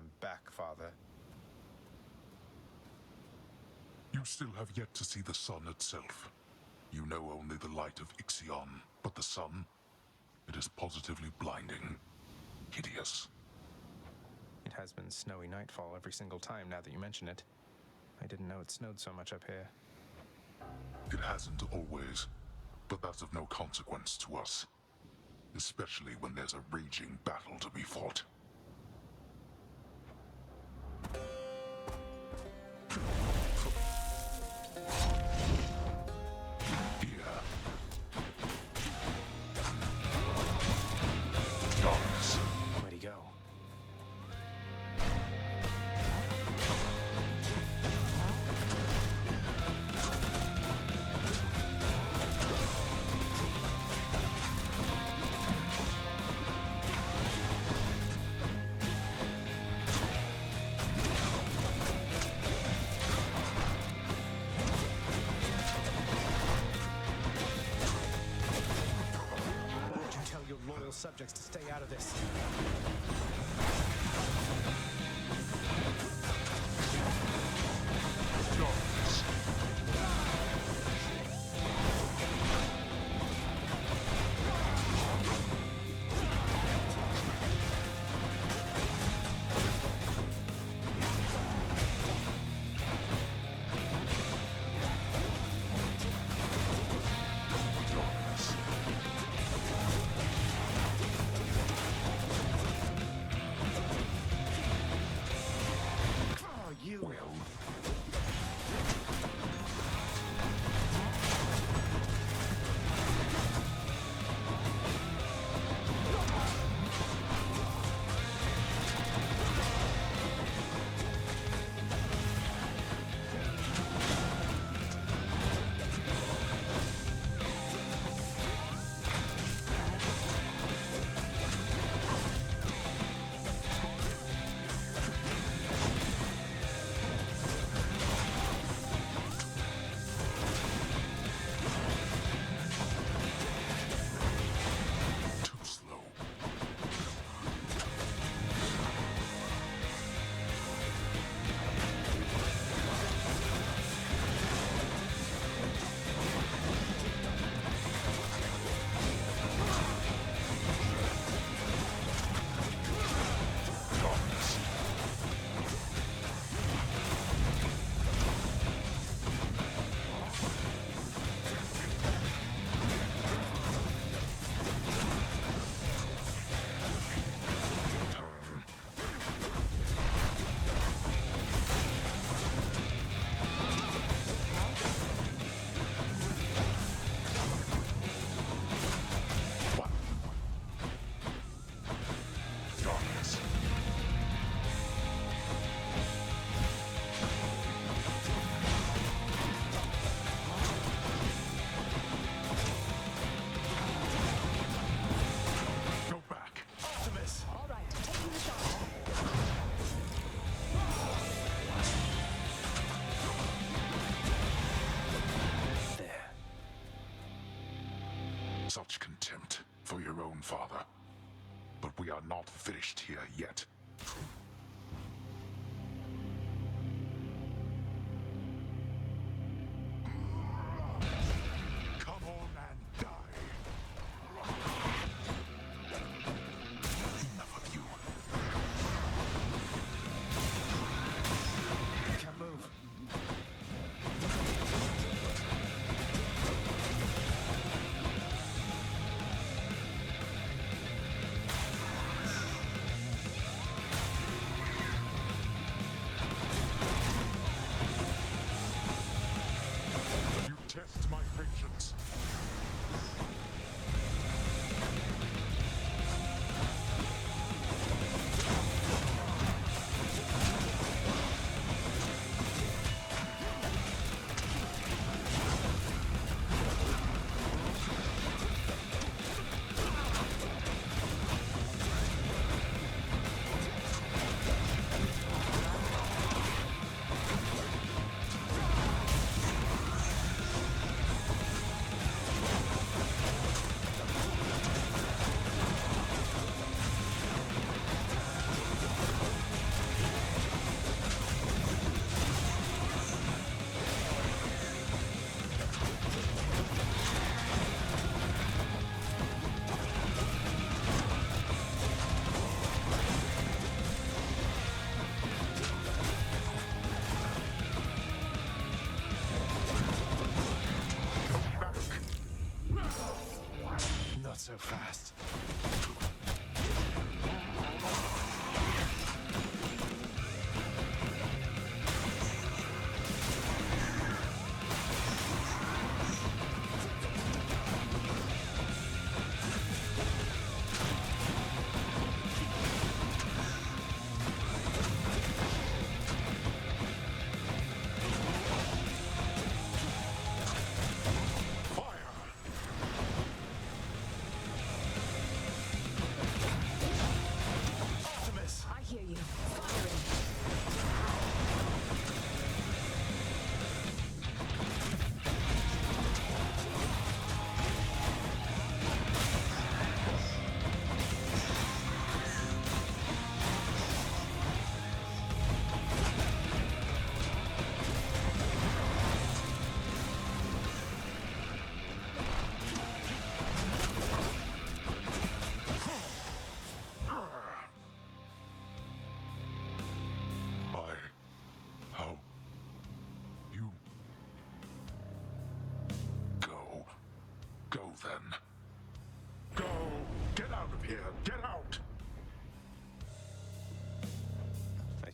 I'm back, Father. You still have yet to see the sun itself. You know only the light of Ixion, but the sun, it is positively blinding. Hideous. It has been snowy nightfall every single time now that you mention it. I didn't know it snowed so much up here. It hasn't always, but that's of no consequence to us. Especially when there's a raging battle to be fought. Here. Darkness. Where'd he go? Loyal subjects to stay out of this. Such contempt for your own father. But we are not finished here yet. Come on and die. Enough of you. Can't move.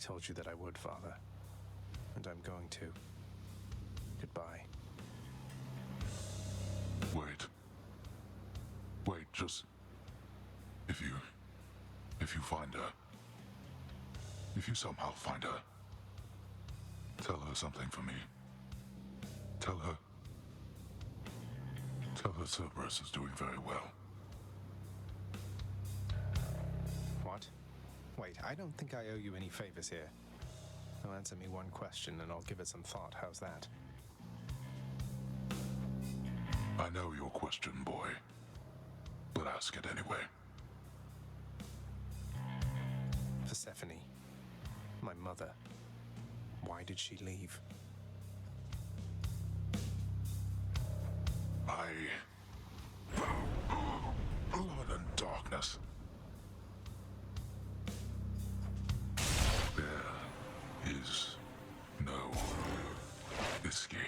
told you that I would, Father. And I'm going to. Goodbye. Wait. Wait, just... If you find her... If you somehow find her... Tell her something for me. Tell her Cerberus is doing very well. What? Wait, I don't think I owe you any favors here. Now answer me one question and I'll give it some thought. How's that? I know your question, boy. But ask it anyway. Persephone. My mother. Why did she leave? Blood and darkness. There is no escape.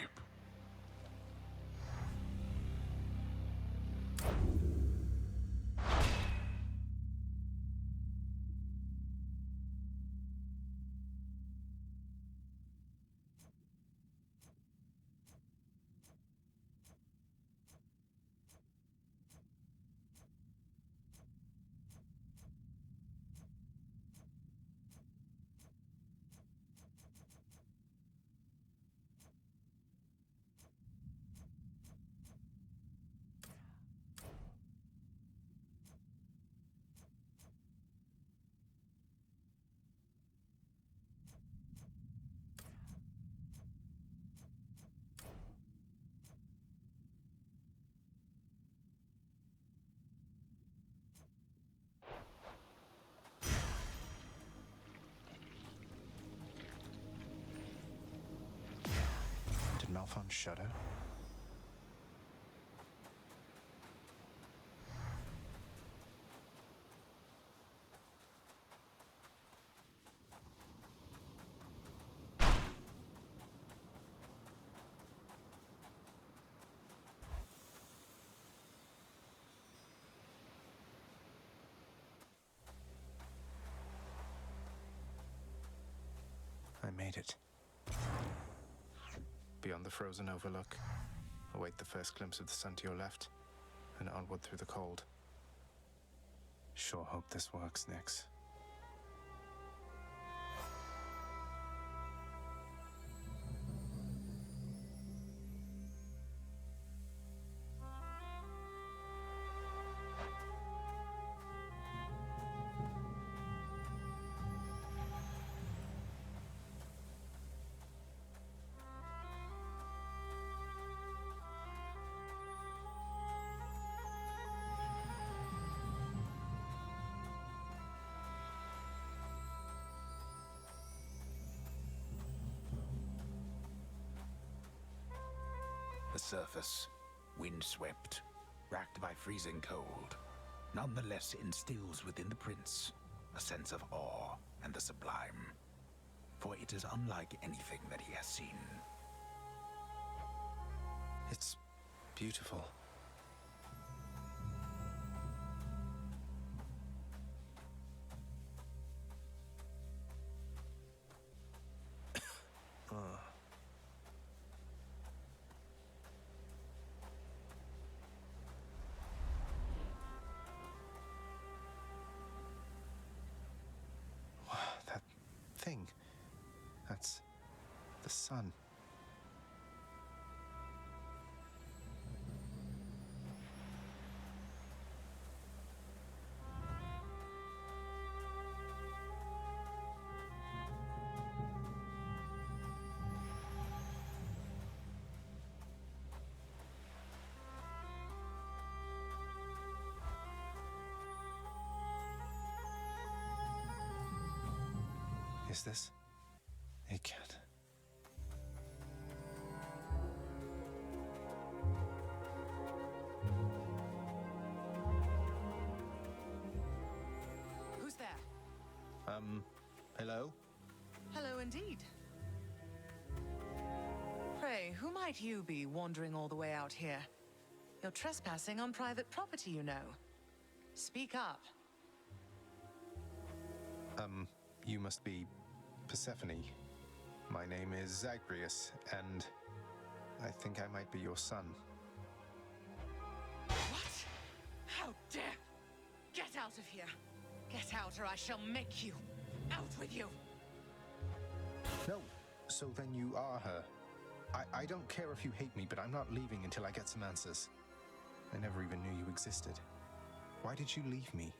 Did Malphon shudder? I made it. Beyond the frozen overlook, await the first glimpse of the sun to your left, and onward through the cold. Sure hope this works, Nyx. The surface, windswept, racked by freezing cold, nonetheless instills within the prince a sense of awe and the sublime, for it is unlike anything that he has seen. It's beautiful. That thing. That's the sun. Is this? It can't. Who's there? Hello? Hello indeed. Pray, who might you be wandering all the way out here? You're trespassing on private property, you know. Speak up. You must be Persephone. My name is Zagreus, and I think I might be your son. What? How dare! Get out of here! Get out, or I shall make you! Out with you! No, so then you are her. I don't care if you hate me, but I'm not leaving until I get some answers. I never even knew you existed. Why did you leave me?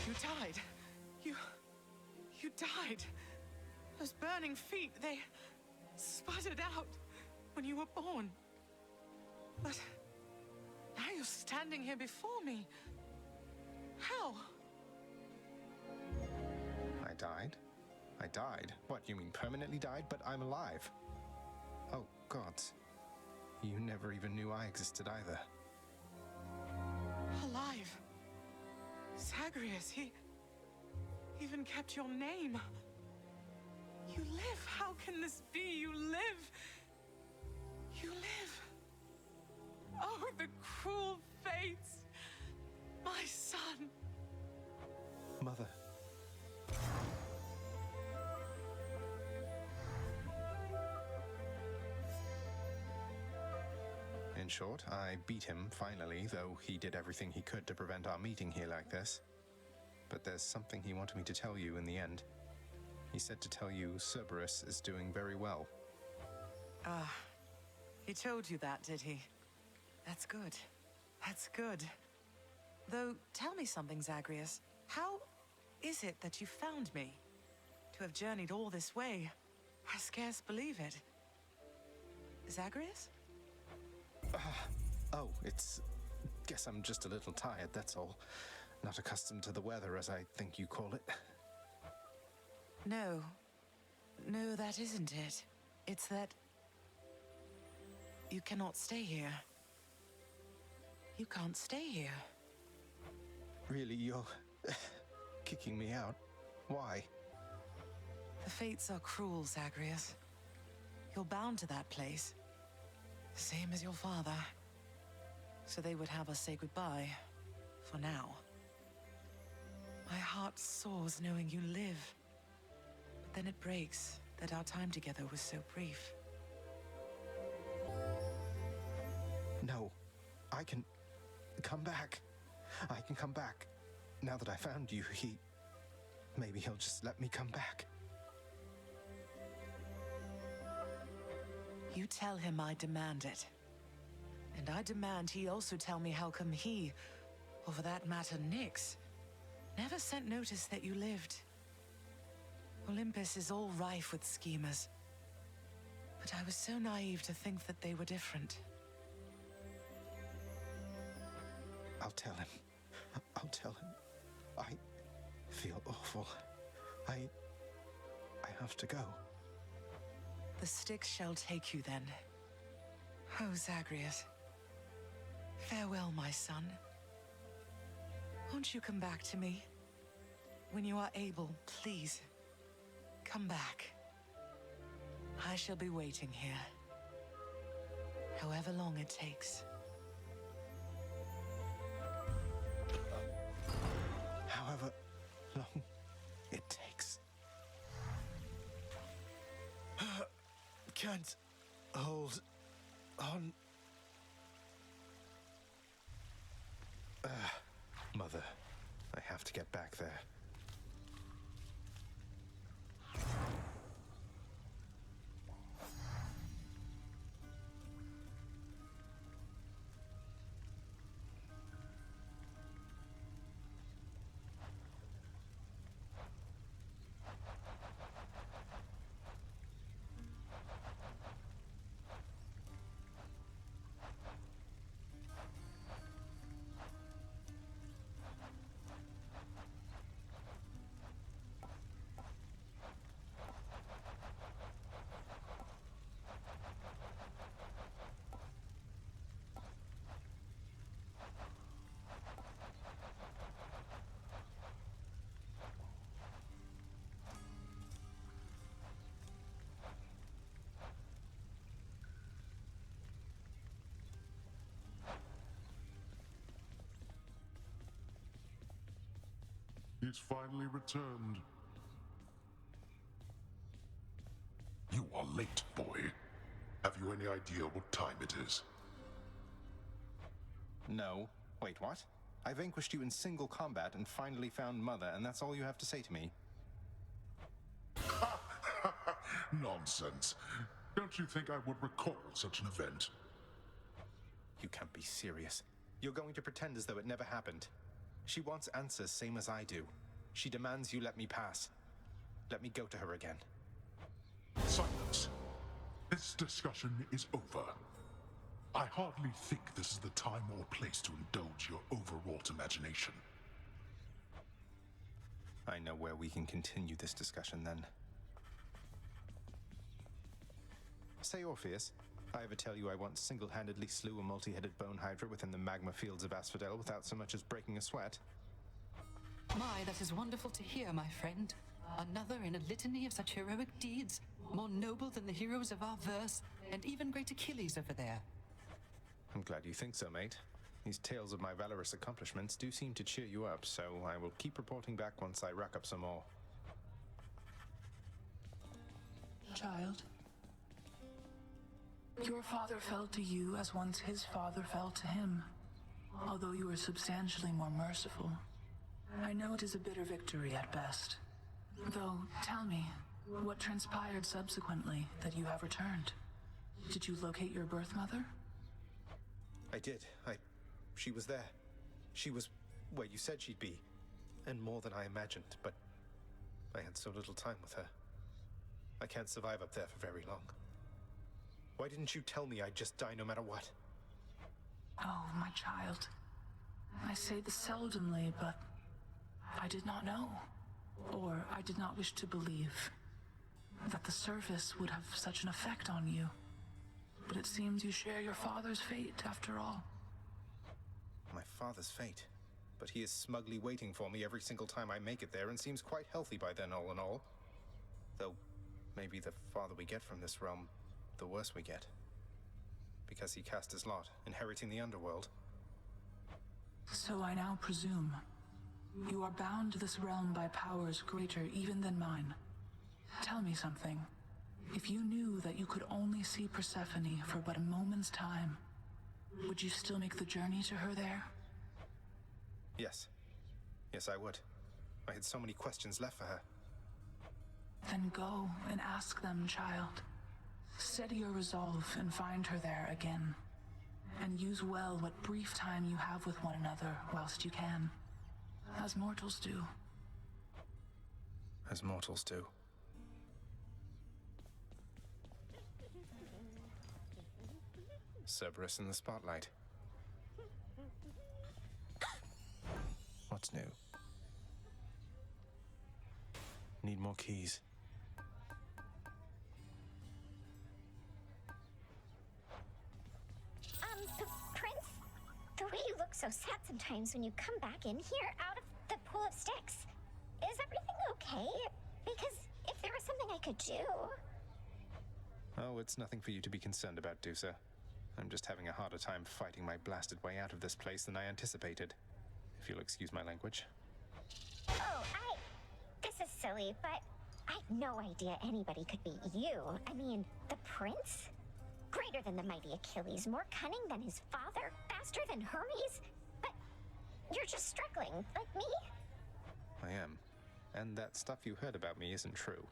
You died. You died. Those burning feet, they sputtered out when you were born. But now you're standing here before me. How? I died? I died? What, you mean permanently died? But I'm alive. Oh, gods. You never even knew I existed either. Alive. Zagreus, he even kept your name. You live. How can this be? You live. You live. Oh, the cruel fates. My son. Mother. In short, I beat him finally, though he did everything he could to prevent our meeting here like this. But there's something he wanted me to tell you in the end. He said to tell you Cerberus is doing very well. He told you that, did he? That's good. That's good. Though, tell me something, Zagreus. How is it that you found me? To have journeyed all this way, I scarce believe it. Zagreus? Oh, guess I'm just a little tired, that's all. Not accustomed to the weather, as I think you call it. No. No, that isn't it. It's that you cannot stay here. You can't stay here. Really, you're kicking me out? Why? The fates are cruel, Zagreus. You're bound to that place. Same as your father. So they would have us say goodbye. For now. My heart soars knowing you live. But then it breaks that our time together was so brief. No. I can come back. I can come back. Now that I found you, maybe he'll just let me come back. You tell him I demand it. And I demand he also tell me how come he, or for that matter Nyx, never sent notice that you lived. Olympus is all rife with schemers. But I was so naive to think that they were different. I'll tell him. I'll tell him. I feel awful. I have to go. The Styx shall take you then. Oh, Zagreus. Farewell, my son. Won't you come back to me? When you are able, please. Come back. I shall be waiting here. However long it takes. However long it takes. Can't hold on. Mother, I have to get back there. He's finally returned. late, boy. Have you any idea what time it is? No. Wait, what? I vanquished you in single combat and finally found Mother, and that's all you have to say to me? Nonsense. Don't you think I would recall such an event? You can't be serious. You're going to pretend as though it never happened. She wants answers same as I do. She demands you let me pass. Let me go to her again. Silence. This discussion is over. I hardly think this is the time or place to indulge your overwrought imagination. I know where we can continue this discussion then. Say, Orpheus, I ever tell you I once single-handedly slew a multi-headed bone hydra within the magma fields of Asphodel without so much as breaking a sweat? My, that is wonderful to hear, my friend. Another in a litany of such heroic deeds, more noble than the heroes of our verse, and even great Achilles over there. I'm glad you think so, mate. These tales of my valorous accomplishments do seem to cheer you up, so I will keep reporting back once I rack up some more. Child, your father fell to you as once his father fell to him, although you were substantially more merciful. I know it is a bitter victory at best. Though, tell me, what transpired subsequently that you have returned? Did you locate your birth mother? I did. She was there. She was where you said she'd be. And more than I imagined, but I had so little time with her. I can't survive up there for very long. Why didn't you tell me I'd just die no matter what? Oh, my child. I say this seldomly, but I did not know. Or I did not wish to believe that the surface would have such an effect on you. But it seems you share your father's fate, after all. My father's fate. But he is smugly waiting for me every single time I make it there and seems quite healthy by then, all in all. Though, maybe the farther we get from this realm, the worse we get. Because he cast his lot, inheriting the underworld. So I now presume you are bound to this realm by powers greater even than mine. Tell me something. If you knew that you could only see Persephone for but a moment's time, would you still make the journey to her there? Yes. Yes, I would. I had so many questions left for her. Then go and ask them, child. Steady your resolve and find her there again. And use well what brief time you have with one another whilst you can. As mortals do. As mortals do. Cerberus in the spotlight. What's new? Need more keys. Prince? The way you look so sad sometimes when you come back in here out of the pool of sticks. Is everything okay? Because if there was something I could do... Oh, it's nothing for you to be concerned about, Dusa. I'm just having a harder time fighting my blasted way out of this place than I anticipated. If you'll excuse my language. Oh, This is silly, but I had no idea anybody could beat you. I mean, the prince? Greater than the mighty Achilles, more cunning than his father, faster than Hermes. But you're just struggling, like me. I am. And that stuff you heard about me isn't true.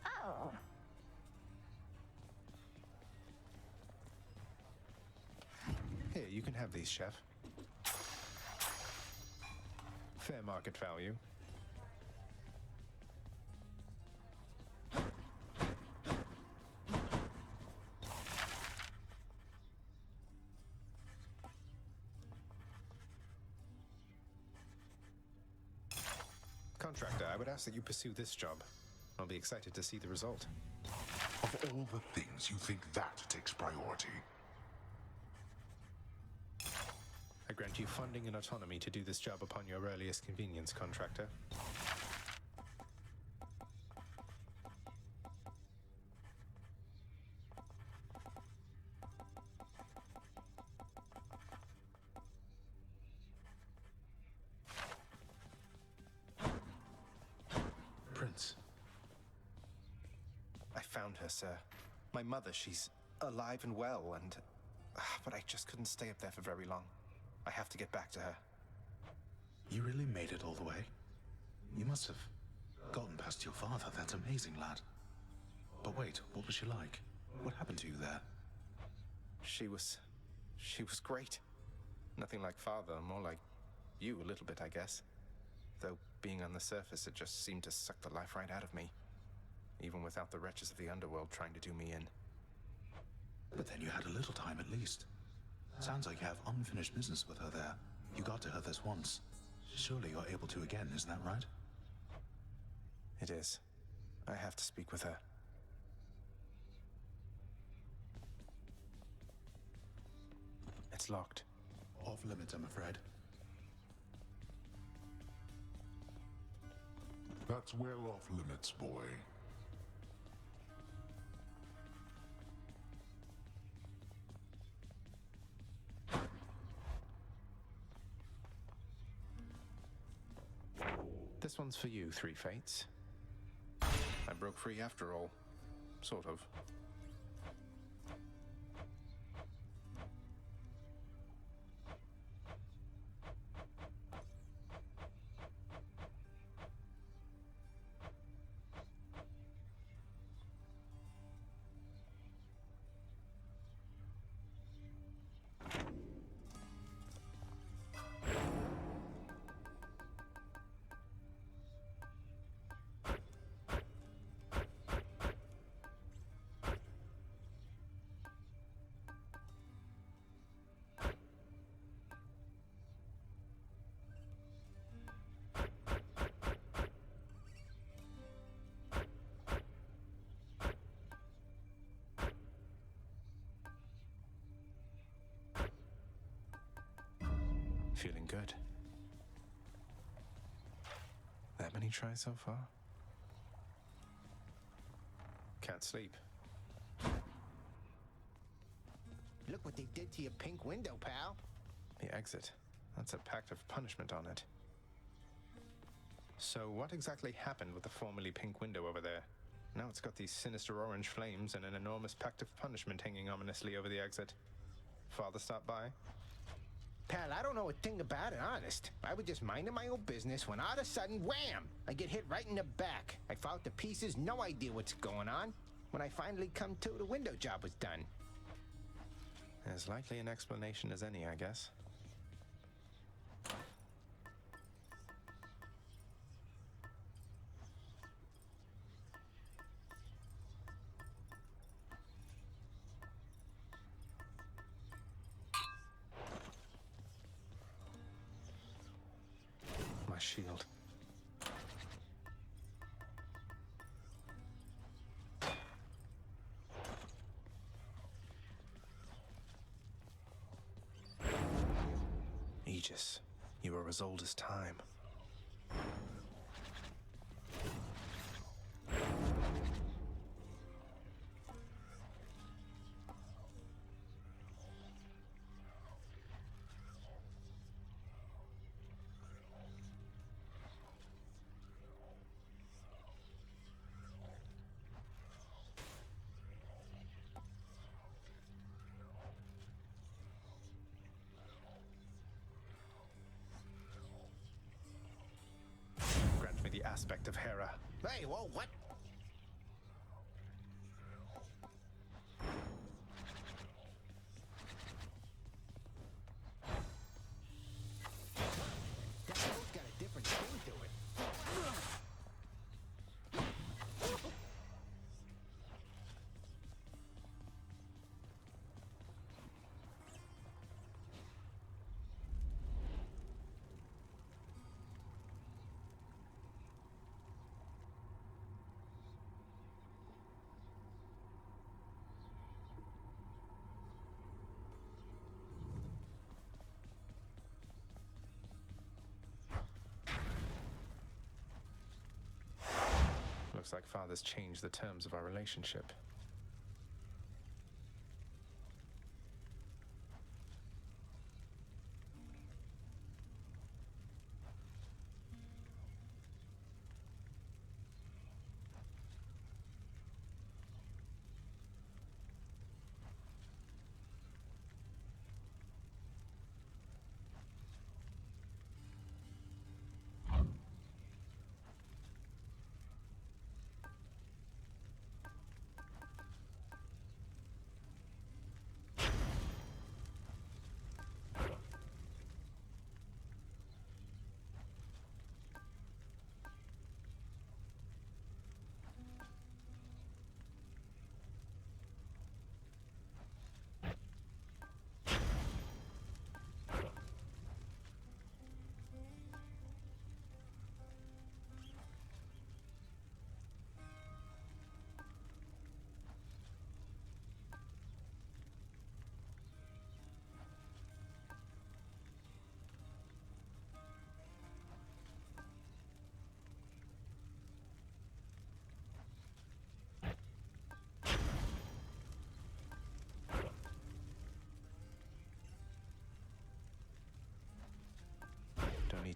Oh. Here, you can have these, Chef. Fair market value. Contractor, I would ask that you pursue this job. I'll be excited to see the result. Of all the things, you think that takes priority? I grant you funding and autonomy to do this job upon your earliest convenience, Contractor. Prince. found her, sir. My mother, she's alive and well, and... but I just couldn't stay up there for very long. I have to get back to her. You really made it all the way? You must have gotten past your father. That's amazing, lad. But wait, what was she like? What happened to you there? She was great. Nothing like father, more like you a little bit, I guess. Though being on the surface, it just seemed to suck the life right out of me. Even without the wretches of the underworld trying to do me in. But then you had a little time at least. Sounds like you have unfinished business with her there. You got to her this once. Surely you're able to again, isn't that right? It is. I have to speak with her. It's locked. Off limits, I'm afraid. That's well off limits, boy. This one's for you, Three Fates. I broke free after all. Sort of. Feeling good. That many tries so far? Can't sleep. Look what they did to your pink window, pal. The exit. That's a pact of punishment on it. So what exactly happened with the formerly pink window over there? Now it's got these sinister orange flames and an enormous pact of punishment hanging ominously over the exit. Father stopped by? Pal, I don't know a thing about it, honest. I was just minding my own business when all of a sudden, wham! I get hit right in the back. I fall to pieces, no idea what's going on. When I finally come to, the window job was done. As likely an explanation as any, I guess. My shield. Aegis, you are as old as time. Grant me the aspect of Hera. Hey, whoa, what? That boat's got a different spin to it. Looks like Father's changed the terms of our relationship.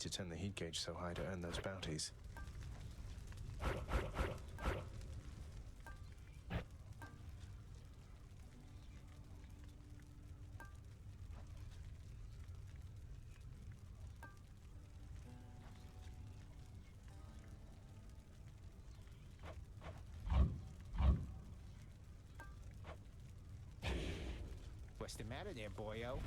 to turn the heat gauge so high to earn those bounties. What's the matter there, boyo?